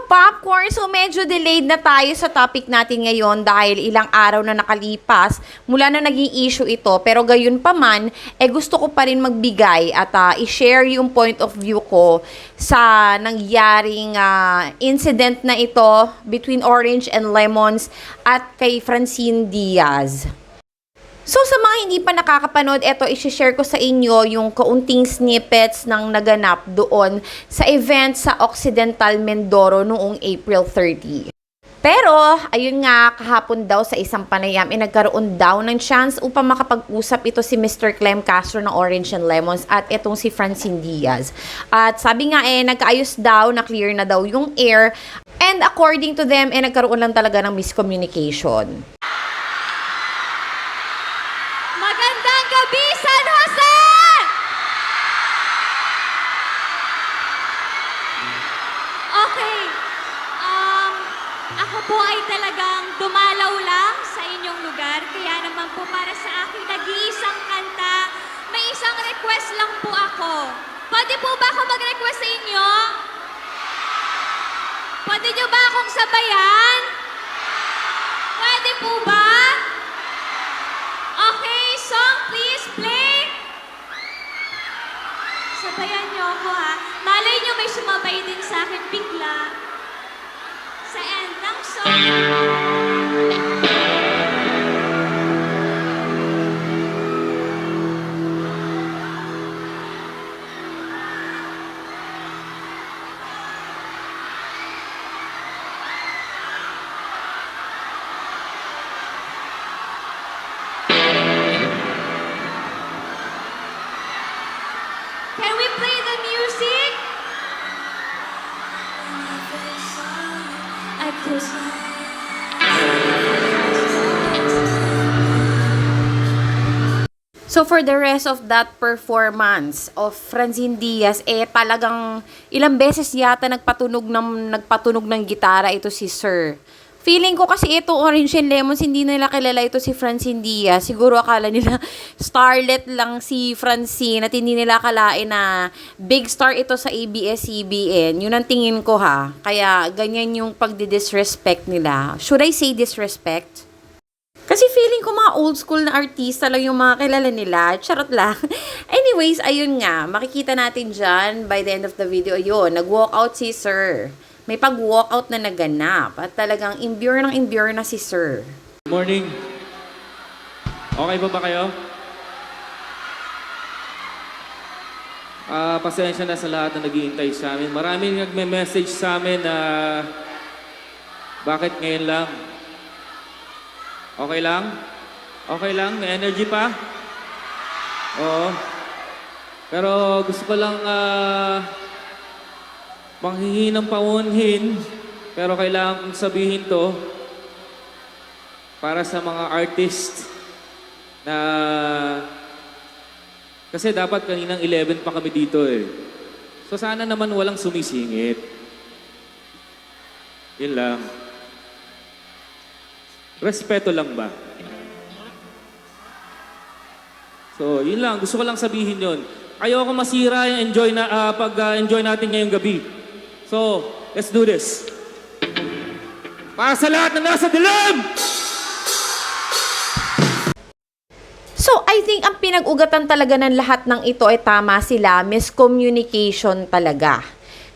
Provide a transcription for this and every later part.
Popcorn, so medyo delayed na tayo sa topic natin ngayon dahil ilang araw na nakalipas mula na naging issue ito. Pero gayon pa man, gusto ko pa rin magbigay at i-share yung point of view ko sa nangyaring incident na ito between Orange and Lemons at kay Francine Diaz. So sa mga hindi pa nakakapanood, eto i-share ko sa inyo yung kaunting snippets ng naganap doon sa event sa Occidental Mindoro noong April 30. Pero, ayun nga, kahapon daw sa isang panayam, nagkaroon daw ng chance upang makapag-usap ito si Mr. Clem Castro ng Orange and Lemons at itong si Francine Diaz. At sabi nga nagkaayos daw, na clear na daw yung air. And according to them, nagkaroon lang talaga ng miscommunication. Magandang gabi, San Jose! Okay. Ako po ay talagang dumalaw lang sa inyong lugar. Kaya naman po para sa aking nag-iisang kanta, may isang request lang po ako. Pwede po ba ako mag-request sa inyo? Pwede nyo ba akong sabayan? Pwede po ba? Okay, song please play. Sabayan niyo ako ha. Malay niyo may sumabay din sa akin bigla. Sa end ng song. Can we play the music? I close my So for the rest of that performance of Francine Diaz, talagang ilang beses yata nagpatunog ng gitara ito si Sir. Feeling ko kasi ito Orange and Lemons, hindi nila kilala ito si Francine Diaz. Siguro akala nila starlet lang si Francine at hindi nila akalain na big star ito sa ABS-CBN. Yun ang tingin ko ha. Kaya ganyan yung pagdi-disrespect nila. Should I say disrespect? Kasi feeling ko mga old school na artista lang yung mga kilala nila. Charot lang. Anyways, ayun nga. Makikita natin dyan by the end of the video. Ayun, nag-walk out si Sir. May pag-walkout na naganap at talagang imbure na si Sir. Good morning. Okay pa ba kayo? Pasensya na sa lahat na naghihintay sa amin. Maraming nagme-message sa amin na bakit ngayon lang? Okay lang? Okay lang? May energy pa? Oo. Pero gusto ko lang manghihingi ng paunhin, pero kailangan kong sabihin to para sa mga artist na kasi dapat kaninang 11 pa kami dito eh. So sana naman walang sumisingit. Yun lang. Respeto lang ba? So yun lang, gusto ko lang sabihin yun. Ayoko masira yung pag-enjoy natin ngayong gabi. So, let's do this. Para sa lahat na nasa dilim! So, I think ang pinag-ugatan talaga ng lahat ng ito ay tama sila. Miscommunication talaga.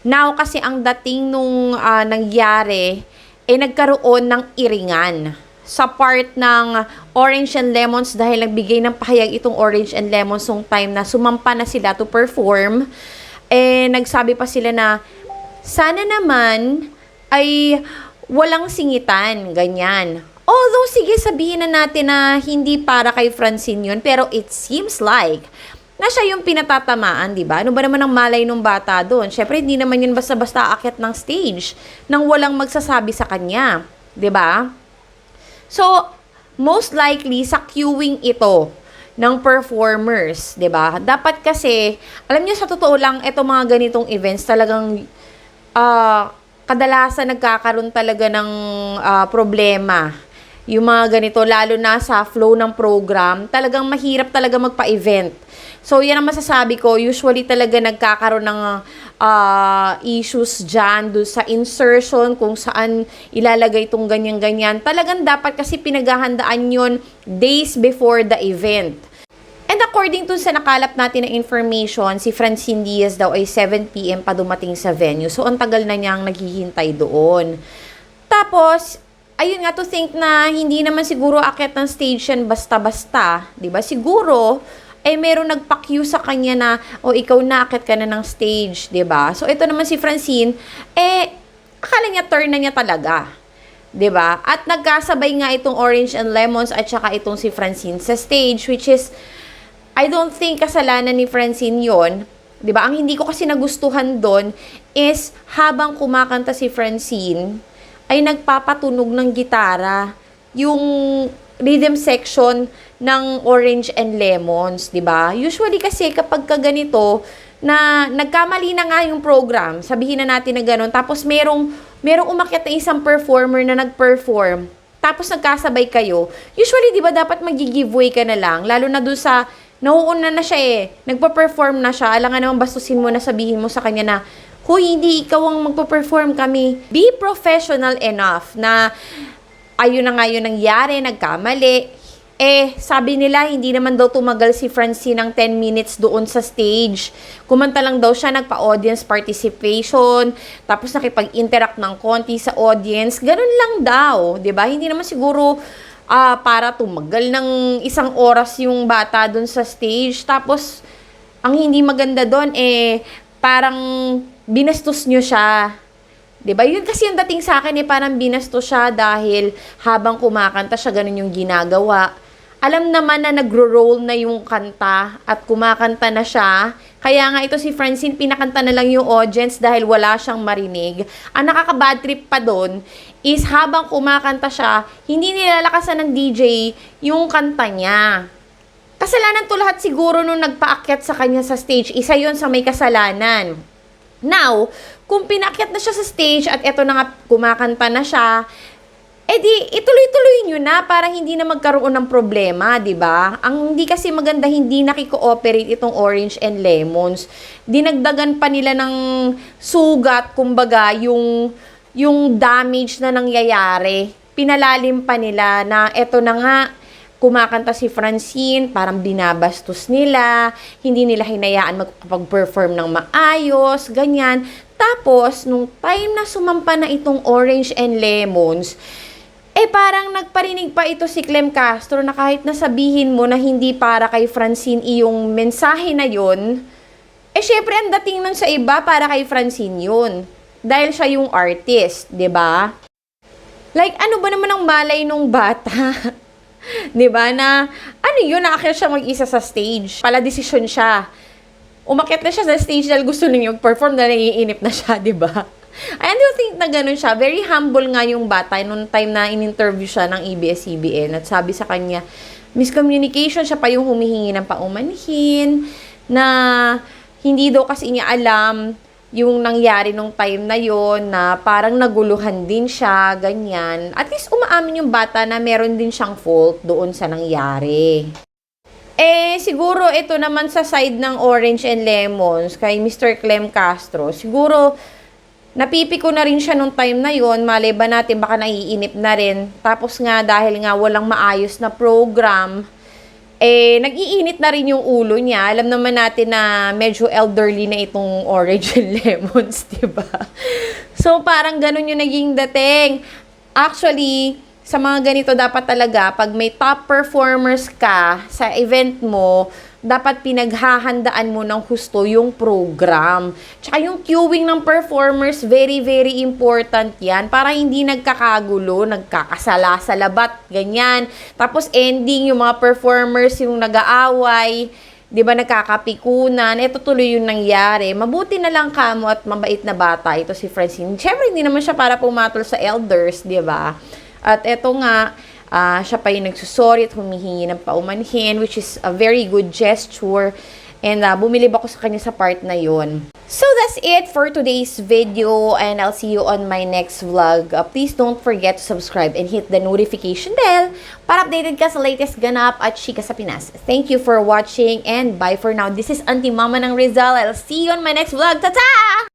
Now, kasi ang dating nung nangyari, nagkaroon ng iringan sa part ng Orange and Lemons dahil nagbigay ng pahayag itong Orange and Lemons nung time na sumampa na sila to perform. Nagsabi pa sila na sana naman ay walang singitan, ganyan. Although, sige, sabihin na natin na hindi para kay Francine yun, pero it seems like na siya yung pinatatamaan, di ba? Ano ba naman ang malay nung bata doon? Syempre, hindi naman yun basta-basta aakyat ng stage nang walang magsasabi sa kanya, di ba? So, most likely, sa queuing ito ng performers, di ba? Dapat kasi, alam niyo sa totoo lang, eto mga ganitong events talagang kadalasan nagkakaroon talaga ng problema Yung mga ganito, lalo na sa flow ng program, talagang mahirap talaga magpa-event. So, yan ang masasabi ko. Usually talaga nagkakaroon ng issues dyan, doon sa insertion, kung saan ilalagay itong ganyan-ganyan. Talagang dapat kasi pinaghahandaan yon days before the event. And according to sa nakalap natin na information, si Francine Diaz daw ay 7 p.m. pa dumating sa venue. So, ang tagal na niyang naghihintay doon. Tapos, ayun nga, to think na hindi naman siguro aakyat ng stage yan basta-basta. 'Di ba? Siguro, merong nagpa-cue sa kanya na, ikaw na, aakyat ka na ng stage. 'Di ba? So, ito naman si Francine, akala niya turn na niya talaga. 'Di ba? At nagkasabay nga itong Orange and Lemons at saka itong si Francine sa stage, which is, I don't think kasalanan ni Francine yon. 'Di ba? Ang hindi ko kasi nagustuhan doon is habang kumakanta si Francine, ay nagpapatunog ng gitara yung rhythm section ng Orange and Lemons, 'di ba? Usually kasi kapag ganito na nagkamali na nga yung program, sabihin na natin na gano'n, tapos merong umakyat na isang performer na nag-perform, tapos nagkasabay kayo, usually 'di ba dapat magi-giveaway ka na lang, lalo na doon sa nauuna na siya nagpa-perform na siya, alangan naman bastusin mo na sabihin mo sa kanya na, hoy, hindi ikaw ang magpo-perform kami. Be professional enough na ayun na nga yun nangyari, nagkamali. Sabi nila, hindi naman daw tumagal si Francine ng 10 minutes doon sa stage. Kumanta lang daw siya, nagpa-audience participation, tapos nakipag-interact ng konti sa audience. Ganun lang daw, 'di ba? Hindi naman siguro para tumagal ng 1 oras yung bata doon sa stage. Tapos, ang hindi maganda doon, parang binastos nyo siya. 'Di ba? Yun kasi yung dating sa akin, parang binastos siya dahil habang kumakanta siya, ganun yung ginagawa. Alam naman na nagro-roll na yung kanta at kumakanta na siya. Kaya nga ito si Francine, pinakanta na lang yung audience dahil wala siyang marinig. Ang nakaka-bad trip pa doon is habang kumakanta siya, hindi nilalakasan ng DJ yung kanta niya. Kasalanan to lahat siguro nung nagpaakyat sa kanya sa stage. Isa yon sa may kasalanan. Now, kung pinakyat na siya sa stage at eto na nga kumakanta na siya, di ituloy-tuloy nyo na para hindi na magkaroon ng problema, di ba? Ang hindi kasi maganda, hindi nakiko-operate itong Orange and Lemons. Dinagdagan pa nila ng sugat, kumbaga, yung damage na nangyayari. Pinalalim pa nila na eto na nga, kumakanta si Francine, parang binabastos nila, hindi nila hinayaan magpag-perform ng maayos, ganyan. Tapos, nung time na sumampa na itong Orange and Lemons, parang nagparinig pa ito si Clem Castro na kahit na sabihin mo na hindi para kay Francine yung mensahe na yun, syempre ang dating nun sa iba para kay Francine yun. Dahil siya yung artist, 'di ba? Like, ano ba naman ang malay nung bata? 'Di ba na ano yun, naakyat siya mag-isa sa stage. Pala desisyon siya. Umakyat na siya sa stage dahil gusto niya mag-perform dahil naiinip na siya, 'di ba? I don't think na ganun siya. Very humble nga yung bata nung time na in-interview siya ng ABS-CBN at sabi sa kanya, miscommunication, siya pa yung humihingi ng paumanhin na hindi daw kasi niya alam yung nangyari nung time na yon, na parang naguluhan din siya, ganyan. At least umaamin yung bata na meron din siyang fault doon sa nangyari. Siguro ito naman sa side ng Orange and Lemons kay Mr. Clem Castro, siguro napipiko na rin siya nung time na yon, malay ba natin baka naiinip na rin. Tapos nga dahil nga walang maayos na program, nag-iinit na rin yung ulo niya. Alam naman natin na medyo elderly na itong Orange and Lemons, diba? So, parang ganun yung naging dating. Actually, sa mga ganito dapat talaga, pag may top performers ka sa event mo, dapat pinaghahandaan mo ng husto yung program. Tsaka yung queuing ng performers, very, very important yan. Para hindi nagkakagulo, nagkakasala-salabat, ganyan. Tapos ending, yung mga performers yung nag-aaway, di ba nagkakapikunan, ito tuloy yung nangyari. Mabuti na lang kamo at mabait na bata ito si Francine. Siyempre, hindi naman siya para pumatol sa elders, di ba? At ito nga, siya pa yung nagsusorry at humihingi ng paumanhin, which is a very good gesture. And bumilib ako sa kanya sa part na yun. So that's it for today's video and I'll see you on my next vlog. Please don't forget to subscribe and hit the notification bell para updated ka sa latest ganap at chika sa Pinas. Thank you for watching and bye for now. This is Auntie Mama ng Rizal. I'll see you on my next vlog. Ta-ta!